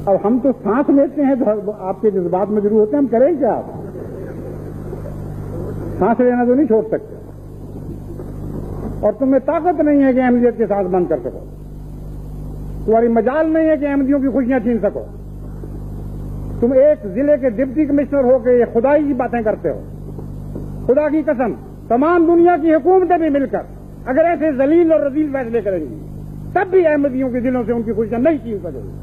اب ہم تو سانس لیتے ہیں تو آپ کے جذبات میں ضرور ہوتے ہیں، ہم کریں کیا؟ آپ سانس لینا تو نہیں چھوڑ سکتے، اور تمہیں طاقت نہیں ہے کہ احمدیت کے ساتھ بند کر سکو، تمہاری مجال نہیں ہے کہ احمدیوں کی خوشیاں چھین سکو۔ تم ایک ضلع کے ڈپٹی کمشنر ہو کے یہ خدائی کی باتیں کرتے ہو۔ خدا کی قسم تمام دنیا کی حکومتیں بھی مل کر اگر ایسے ذلیل اور رذیل فیصلے کریں گی تب بھی احمدیوں کے دلوں سے ان کی خوشیاں نہیں چھین سکیں گی۔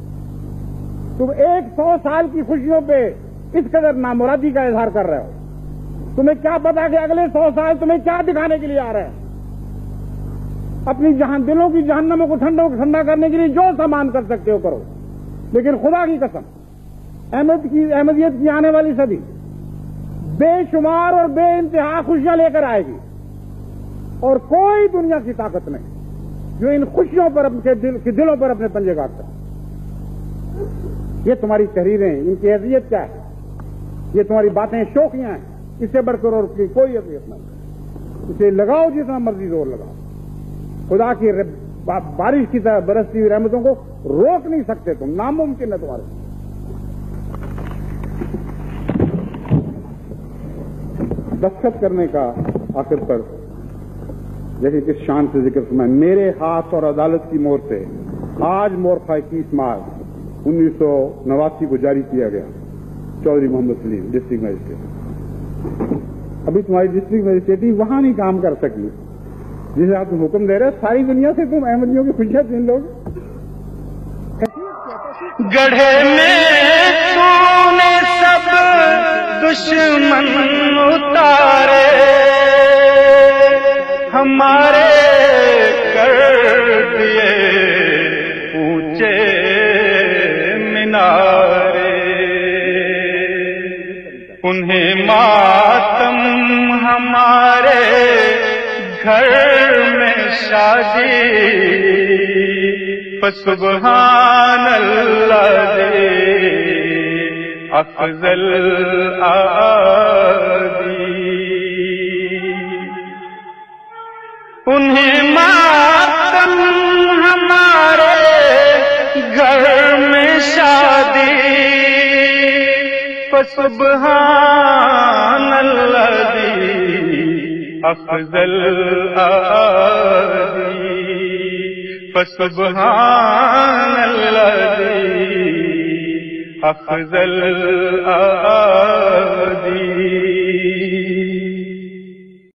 تم 100 سال کی خوشیوں پہ اس قدر نامرادی کا اظہار کر رہے ہو، تمہیں کیا پتا کہ اگلے 100 سال تمہیں کیا دکھانے کے لیے آ رہے ہیں؟ اپنی دلوں کی جہنموں کو ٹھنڈا کرنے کے لیے جو سامان کر سکتے ہو کرو، لیکن خدا کی قسم احمدیت کی آنے والی صدی بے شمار اور بے انتہا خوشیاں لے کر آئے گی، اور کوئی دنیا کی طاقت نہیں جو ان خوشیوں پر دلوں پر اپنے پنجے کاٹ سکے۔ یہ تمہاری تحریریں، ان کی حیثیت کیا ہے؟ یہ تمہاری باتیں شوخیاں ہیں، اس سے بڑھ کر اور کوئی حیثیت نہیں۔ اسے لگاؤ جتنا مرضی زور لگاؤ، خدا کی بارش کی طرح برستی ہوئی رحمتوں کو روک نہیں سکتے تم، ناممکن ہے تمہارے۔ دستخط کرنے کا آخر پر جیسے کس شان سے ذکر فرمایا، میرے ہاتھ اور عدالت کی مہر سے آج مورخہ 21 مارچ 1989 کو جاری کیا گیا، چودھری محمد سلیم ڈسٹرکٹ میجسٹریٹ۔ ابھی تمہاری ڈسٹرکٹ میجسٹریٹی وہاں نہیں کام کر سکی جسے آپ تم حکم دے رہے، ساری دنیا سے تم احمدیوں کی خوشیاں چھین لو گے۔ گڑھے میں تو نے سب دشمن اتارے، ہمارے کر دیے اونچے مینارے، انہیں ماتم ہمارے گھر میں شادی، فسبحان اللہ دے افضل آدی، انہیں ماتم ہمارے گھر میں شادی، فسبحان اللہ دی افضل آدی، فسبحان الذی افضل آدی۔